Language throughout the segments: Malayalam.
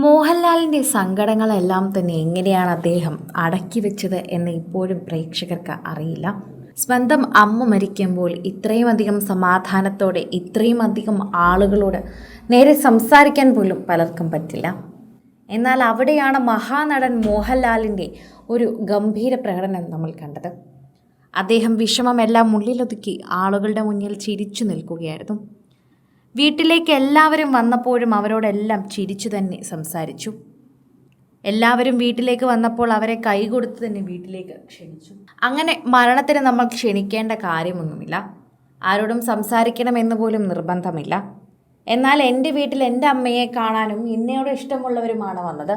മോഹൻലാലിൻ്റെ സങ്കടങ്ങളെല്ലാം തന്നെ എങ്ങനെയാണ് അദ്ദേഹം അടക്കി വെച്ചത് എന്ന് ഇപ്പോഴും പ്രേക്ഷകർക്ക് അറിയില്ല. സ്വന്തം അമ്മ മരിക്കുമ്പോൾ ഇത്രയും അധികം സമാധാനത്തോടെ ഇത്രയും അധികം ആളുകളോട് നേരെ സംസാരിക്കാൻ പോലും പലർക്കും പറ്റില്ല. എന്നാൽ അവിടെയാണ് മഹാനടൻ മോഹൻലാലിൻ്റെ ഒരു ഗംഭീര പ്രകടനം നമ്മൾ കണ്ടത്. അദ്ദേഹം വിഷമമെല്ലാം ഉള്ളിലൊതുക്കി ആളുകളുടെ മുന്നിൽ ചിരിച്ചു നിൽക്കുകയായിരുന്നു. വീട്ടിലേക്ക് എല്ലാവരും വന്നപ്പോഴും അവരോടെല്ലാം ചിരിച്ചു തന്നെ സംസാരിച്ചു. എല്ലാവരും വീട്ടിലേക്ക് വന്നപ്പോൾ അവരെ കൈകൊടുത്ത് തന്നെ വീട്ടിലേക്ക് ക്ഷണിച്ചു. അങ്ങനെ മരണത്തിന് നമ്മൾ ക്ഷണിക്കേണ്ട കാര്യമൊന്നുമില്ല, ആരോടും സംസാരിക്കണമെന്ന് പോലും നിർബന്ധമില്ല. എന്നാൽ എൻ്റെ വീട്ടിൽ എൻ്റെ അമ്മയെ കാണാനും എന്നോട് ഇഷ്ടമുള്ളവരുമാണ് വന്നത്.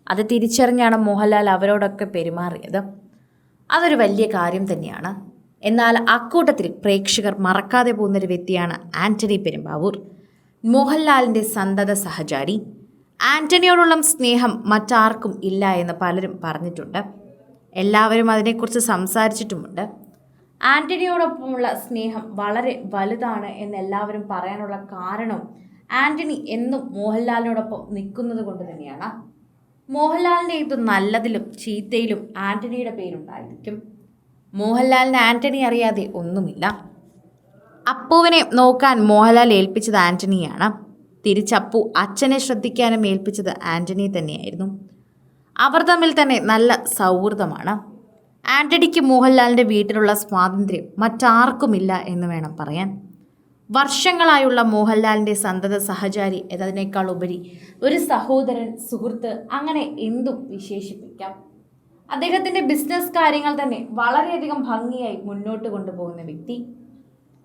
അത് തിരിച്ചറിഞ്ഞാണ് മോഹൻലാൽ അവരോടൊക്കെ പെരുമാറിയത്. അതൊരു വലിയ കാര്യം തന്നെയാണ്. എന്നാൽ അക്കൂട്ടത്തിൽ പ്രേക്ഷകർ മറക്കാതെ പോകുന്നൊരു വ്യക്തിയാണ് ആൻ്റണി പെരുമ്പാവൂർ, മോഹൻലാലിൻ്റെ സന്തത സഹചാരി. ആൻ്റണിയോടുള്ള സ്നേഹം മറ്റാർക്കും ഇല്ല എന്ന് പലരും പറഞ്ഞിട്ടുണ്ട്. എല്ലാവരും അതിനെക്കുറിച്ച് സംസാരിച്ചിട്ടുമുണ്ട്. ആൻ്റണിയോടൊപ്പമുള്ള സ്നേഹം വളരെ വലുതാണ് എന്ന് എല്ലാവരും പറയാനുള്ള കാരണം ആൻ്റണി എന്നും മോഹൻലാലിനോടൊപ്പം നിൽക്കുന്നത് കൊണ്ട് തന്നെയാണ്. മോഹൻലാലിൻ്റെ ഇത് നല്ലതിലും ചീത്തയിലും ആൻ്റണിയുടെ പേരുണ്ടായിരിക്കും. മോഹൻലാലിന് ആൻ്റണി അറിയാതെ ഒന്നുമില്ല. അപ്പുവിനെ നോക്കാൻ മോഹൻലാൽ ഏൽപ്പിച്ചത് ആൻ്റണിയാണ്. തിരിച്ചപ്പു അച്ഛനെ ശ്രദ്ധിക്കാനും ഏൽപ്പിച്ചത് ആൻ്റണി തന്നെയായിരുന്നു. അവർ തമ്മിൽ തന്നെ നല്ല സൗഹൃദമാണ്. ആൻ്റണിക്ക് മോഹൻലാലിൻ്റെ വീട്ടിലുള്ള സ്വാതന്ത്ര്യം മറ്റാർക്കുമില്ല എന്ന് വേണം പറയാൻ. വർഷങ്ങളായുള്ള മോഹൻലാലിൻ്റെ സന്തത സഹചാരി എന്നതിനേക്കാൾ ഉപരി ഒരു സഹോദരൻ, സുഹൃത്ത്, അങ്ങനെ എന്തും വിശേഷിപ്പിക്കാം. അദ്ദേഹത്തിൻ്റെ ബിസിനസ് കാര്യങ്ങൾ തന്നെ വളരെയധികം ഭംഗിയായി മുന്നോട്ട് കൊണ്ടുപോകുന്ന വ്യക്തി.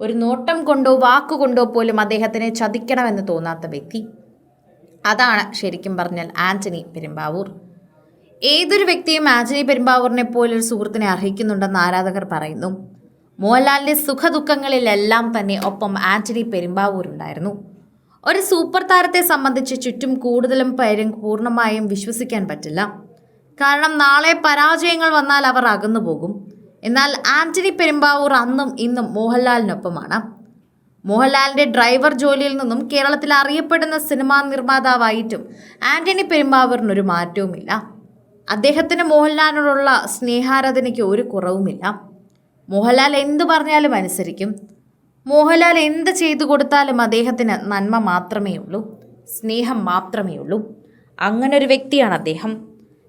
ഒരു നോട്ടം കൊണ്ടോ വാക്കുകൊണ്ടോ പോലും അദ്ദേഹത്തിനെ ചതിക്കണമെന്ന് തോന്നാത്ത വ്യക്തി. അതാണ് ശരിക്കും പറഞ്ഞാൽ ആൻ്റണി പെരുമ്പാവൂർ. ഏതൊരു വ്യക്തിയും ആൻ്റണി പെരുമ്പാവൂരിനെ പോലൊരു സുഹൃത്തിനെ അർഹിക്കുന്നുണ്ടെന്ന് ആരാധകർ പറയുന്നു. മോഹൻലാലിൻ്റെ സുഖദുഃഖങ്ങളിലെല്ലാം തന്നെ ഒപ്പം ആൻ്റണി പെരുമ്പാവൂർ ഉണ്ടായിരുന്നു. ഒരു സൂപ്പർ താരത്തെ സംബന്ധിച്ച് ചുറ്റും കൂടുതലും പേരും പൂർണ്ണമായും വിശ്വസിക്കാൻ പറ്റില്ല. കാരണം നാളെ പരാജയങ്ങൾ വന്നാൽ അവർ അകന്നു പോകും. എന്നാൽ ആൻ്റണി പെരുമ്പാവൂർ അന്നും ഇന്നും മോഹൻലാലിനൊപ്പമാണ്. മോഹൻലാലിൻ്റെ ഡ്രൈവർ ജോലിയിൽ നിന്നും കേരളത്തിൽ അറിയപ്പെടുന്ന സിനിമാ നിർമ്മാതാവായിട്ടും ആൻ്റണി പെരുമ്പാവൂരിനൊരു മാറ്റവുമില്ല. അദ്ദേഹത്തിന് മോഹൻലാലിനോടുള്ള സ്നേഹാരാധനയ്ക്ക് ഒരു കുറവുമില്ല. മോഹൻലാൽ എന്തു പറഞ്ഞാലും അനുസരിക്കും. മോഹൻലാൽ എന്ത് ചെയ്തു കൊടുത്താലും അദ്ദേഹത്തിന് നന്മ മാത്രമേ ഉള്ളൂ, സ്നേഹം മാത്രമേ ഉള്ളൂ. അങ്ങനൊരു വ്യക്തിയാണ് അദ്ദേഹം.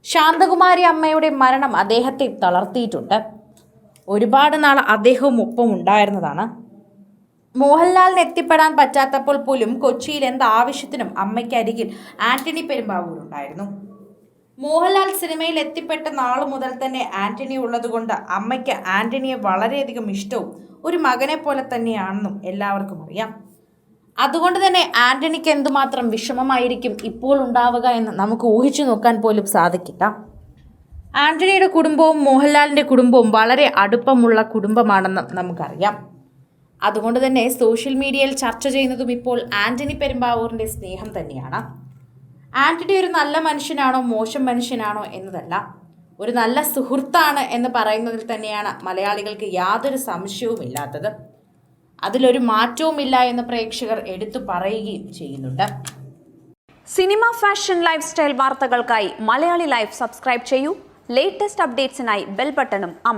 ശാന്തകുമാരി അമ്മയുടെ മരണം അദ്ദേഹത്തെ തളർത്തിയിട്ടുണ്ട്. ഒരുപാട് നാൾ അദ്ദേഹവും ഒപ്പം ഉണ്ടായിരുന്നതാണ്. മോഹൻലാലിന് എത്തിപ്പെടാൻ പറ്റാത്തപ്പോൾ പോലും കൊച്ചിയിൽ എന്താവശ്യത്തിനും അമ്മയ്ക്കരികിൽ ആൻ്റണി പെരുമ്പാവൂർ ഉണ്ടായിരുന്നു. മോഹൻലാൽ സിനിമയിൽ എത്തിപ്പെട്ട നാൾ മുതൽ തന്നെ ആൻ്റണി ഉള്ളതുകൊണ്ട് അമ്മയ്ക്ക് ആൻ്റണിയെ വളരെയധികം ഇഷ്ടവും ഒരു മകനെ പോലെ തന്നെയാണെന്നും എല്ലാവർക്കും അറിയാം. അതുകൊണ്ട് തന്നെ ആൻ്റണിക്ക് എന്തുമാത്രം വിഷമമായിരിക്കും ഇപ്പോൾ ഉണ്ടാവുക എന്ന് നമുക്ക് ഊഹിച്ചു നോക്കാൻ പോലും സാധിക്കില്ല. ആൻ്റണിയുടെ കുടുംബവും മോഹൻലാലിൻ്റെ കുടുംബവും വളരെ അടുപ്പമുള്ള കുടുംബമാണെന്ന് നമുക്കറിയാം. അതുകൊണ്ട് തന്നെ സോഷ്യൽ മീഡിയയിൽ ചർച്ച ചെയ്യുന്നതും ഇപ്പോൾ ആൻ്റണി പെരുമ്പാവൂരിൻ്റെ സ്നേഹം തന്നെയാണ്. ആൻ്റണി ഒരു നല്ല മനുഷ്യനാണോ മോശം മനുഷ്യനാണോ എന്നതല്ല, ഒരു നല്ല സുഹൃത്താണ് എന്ന് പറയുന്നതിൽ തന്നെയാണ് മലയാളികൾക്ക് യാതൊരു സംശയവുമില്ലാത്തത്. അതിലൊരു മാറ്റവുമില്ല എന്ന് പ്രേക്ഷകർ എടുത്തു പറയുകയും ചെയ്യുന്നുണ്ട്. സിനിമ, ഫാഷൻ, ലൈഫ് സ്റ്റൈൽ വാർത്തകൾക്കായി മലയാളി ലൈഫ് സബ്സ്ക്രൈബ് ചെയ്യൂ. ലേറ്റസ്റ്റ് അപ്ഡേറ്റ്സിനായി ബെൽ ബട്ടണും അമർത്തുക.